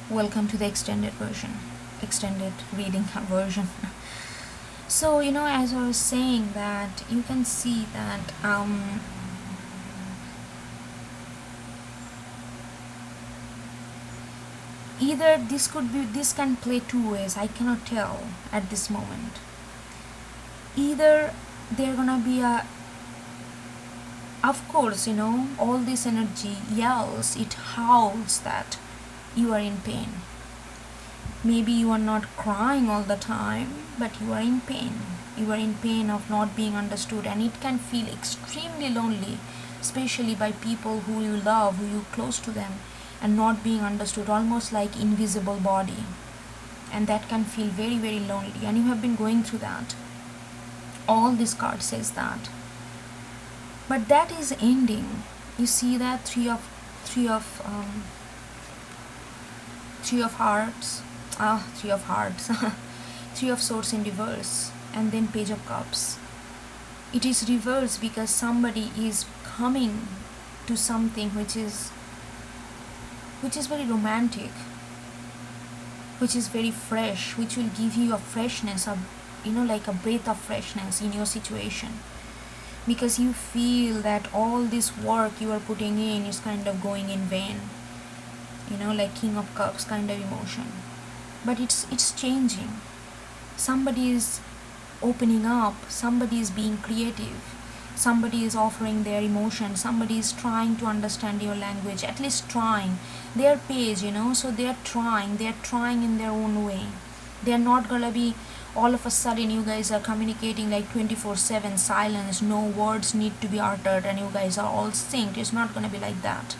Welcome to the extended reading version. So, as I was saying, that you can see that either this can play two ways. I cannot tell at this moment. Either they're gonna be of course, all this energy yells, it howls that you are in pain. Maybe you are not crying all the time, but you are in pain. You are in pain of not being understood, and it can feel extremely lonely, especially by people who you love, who you close to them, and not being understood, almost like invisible body. And that can feel very, very lonely, and you have been going through that. All this card says that. But that is ending. You see that three of hearts, three of swords in reverse, and then page of cups. It is reversed because somebody is coming to something which is very romantic, which is very fresh, which will give you a freshness, like a breath of freshness in your situation, because you feel that all this work you are putting in is kind of going in vain, like King of Cups kind of emotion. But it's changing. Somebody is opening up, somebody is being creative, somebody is offering their emotion, somebody is trying to understand your language, at least trying their page, so they're trying in their own way. They're not gonna be all of a sudden you guys are communicating like 24/7 silence, no words need to be uttered, and you guys are all synced. It's not gonna be like that.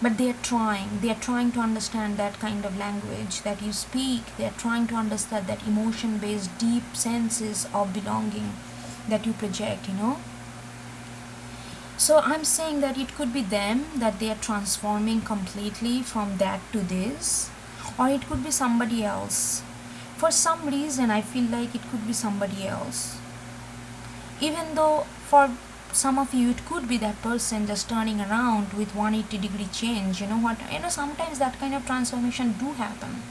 But they're trying to understand that kind of language that you speak. They're trying to understand that emotion based deep senses of belonging that you project. So I'm saying that it could be them, that they are transforming completely from that to this, or it could be somebody else. For some reason I feel like it could be somebody else, even though for some of you it could be that person just turning around with 180-degree change. Sometimes that kind of transformation do happen.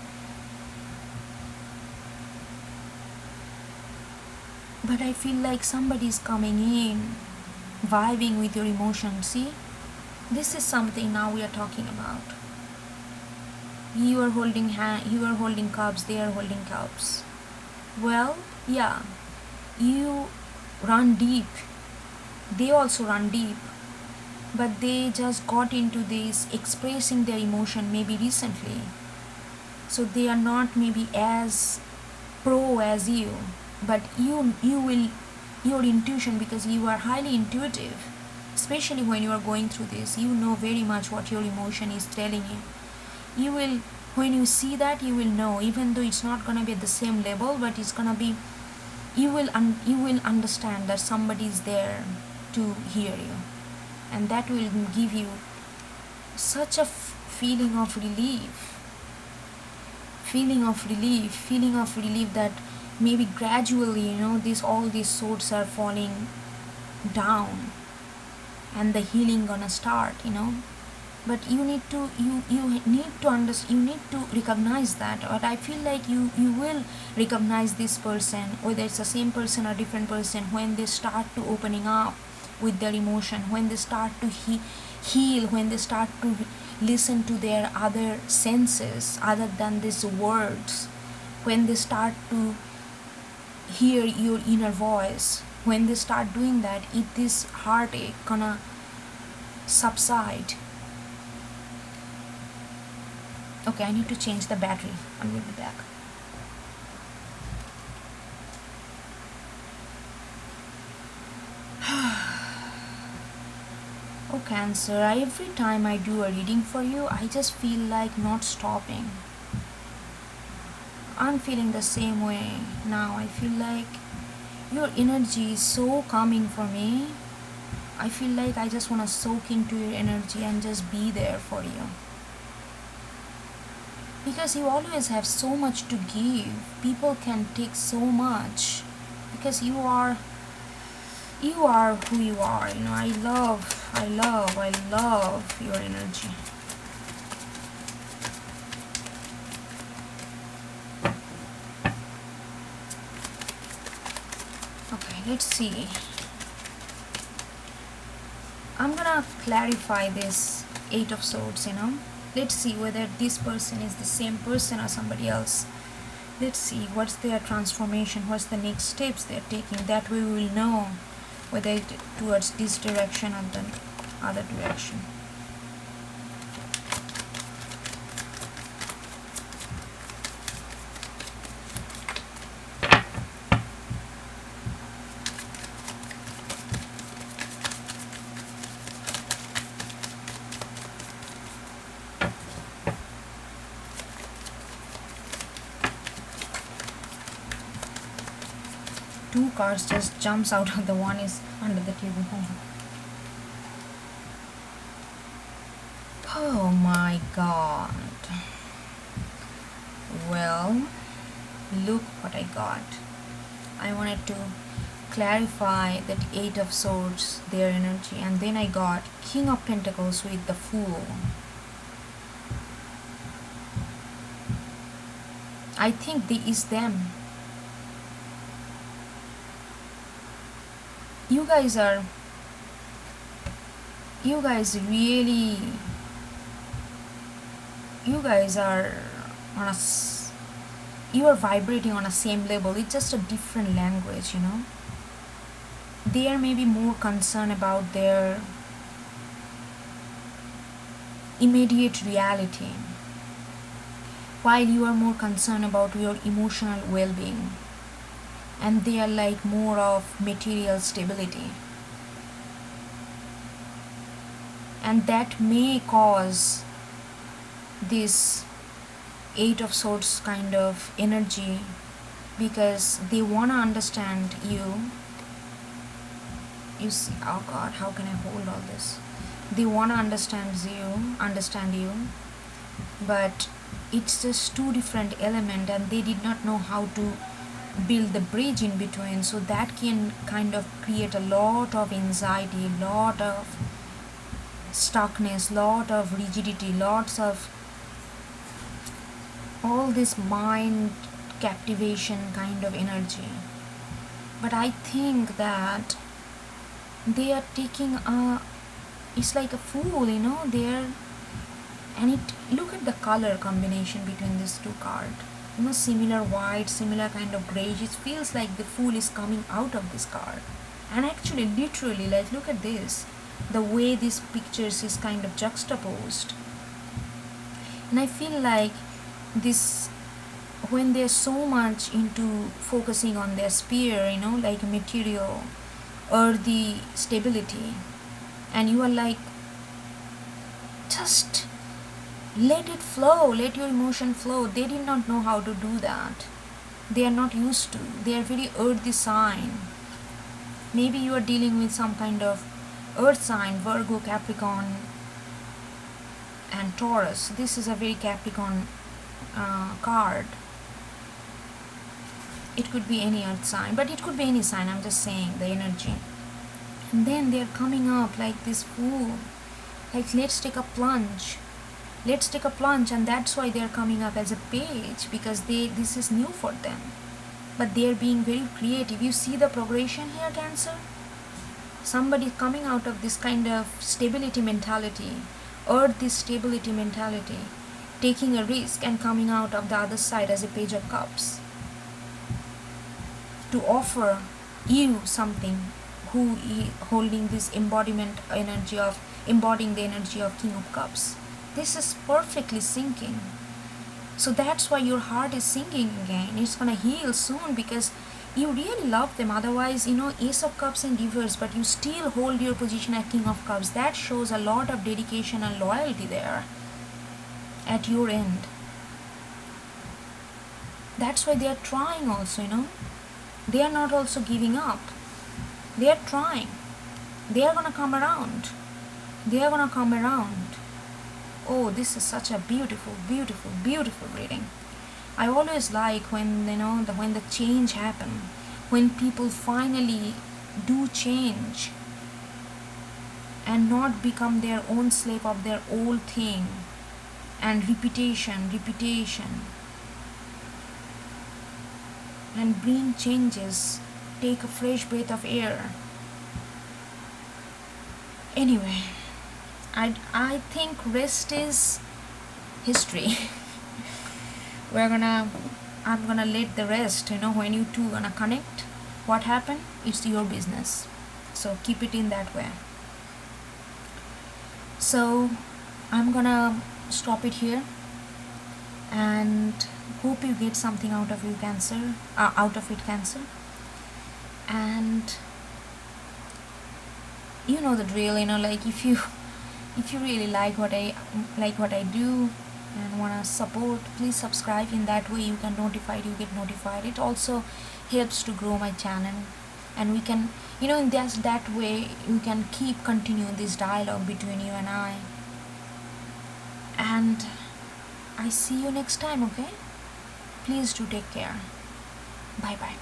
But I feel like somebody is coming in, vibing with your emotions. See, this is something now we are talking about. You are holding cups, they are holding cups. Well, yeah, you run deep, they also run deep, but they just got into this expressing their emotion maybe recently, so they are not maybe as pro as you, but you will, your intuition, because you are highly intuitive, especially when you are going through this, you know very much what your emotion is telling you. You will, when you see that, you will know, even though it's not going to be at the same level, but it's going to be, you will understand that somebody is there to hear you, and that will give you such a feeling of relief that maybe gradually, all these swords are falling down, and the healing gonna start. But you need to understand, you need to recognize that. But I feel like you will recognize this person, whether it's the same person or different person, when they start to opening up with their emotion, when they start to heal, when they start to listen to their other senses other than these words, when they start to hear your inner voice. When they start doing that, this heartache gonna subside. Okay, I need to change the battery. I will be back. Oh, Cancer, every time I do a reading for you, I just feel like not stopping. I'm feeling the same way now. I feel like your energy is so calming for me. I feel like I just want to soak into your energy and just be there for you. Because you always have so much to give. People can take so much, because you are who you are. I love your energy. let's see. I'm gonna clarify this Eight of Swords, let's see whether this person is the same person or somebody else. Let's see what's their transformation, what's the next steps they're taking. That way we will know whether it towards this direction or the other direction. Two cards just jumps out of the one is under the table. Oh my god. Well, look what I got. I wanted to clarify that Eight of Swords, their energy, and then I got King of Pentacles with the Fool. I think this is them. You guys really, you are vibrating on a same level. It's just a different language, They are maybe more concerned about their immediate reality, while you are more concerned about your emotional well-being. And they are like more of material stability, and that may cause this Eight of Swords kind of energy, because they want to understand you. You see, oh god, how can I hold all this? They want to understand you, but it's just two different elements, and they did not know how to build the bridge in between. So that can kind of create a lot of anxiety, lot of stuckness, lot of rigidity, lots of all this mind captivation kind of energy. But I think that they are taking it's like a fool, they're, and look at the color combination between these two cards. Similar white, similar kind of grayish. It feels like the Fool is coming out of this card. And actually, literally, like, look at this. The way these pictures is kind of juxtaposed. And I feel like this, when they're so much into focusing on their sphere, like material, earthy stability, and you are like, just let it flow, let your emotion flow. They did not know how to do that. They are not used to. They are very earthy sign. Maybe you are dealing with some kind of earth sign, Virgo, Capricorn, and Taurus. This is a very Capricorn card. It could be any earth sign, but it could be any sign. I'm just saying the energy. And then they are coming up like this Fool. Like, let's take a plunge. And that's why they're coming up as a page, because this is new for them. But they're being very creative. You see the progression here, Cancer? Somebody coming out of this kind of stability mentality, or this stability mentality, taking a risk and coming out of the other side as a Page of Cups, to offer you something, who is holding this embodying the energy of King of Cups. This is perfectly syncing. So that's why your heart is singing again. It's gonna heal soon, because you really love them. Otherwise, Ace of Cups and Reverse, but you still hold your position at King of Cups. That shows a lot of dedication and loyalty there at your end. That's why they are trying also, They are not also giving up. They are trying. They are gonna come around. Oh, this is such a beautiful, beautiful, beautiful reading. I always like when, when the change happens, when people finally do change and not become their own slave of their old thing, and repetition, and bring changes take a fresh breath of air. Anyway, I think rest is history. I'm gonna let the rest, when you two gonna connect, what happened, it's your business. So keep it in that way. So I'm gonna stop it here, and hope you get something out of it, Cancer. And you know the drill, like if you really like what I do and wanna support, please subscribe. In that way you get notified. It also helps to grow my channel, and we can, in that way we can keep continuing this dialogue between you and I. And I see you next time, okay? Please do take care. Bye bye.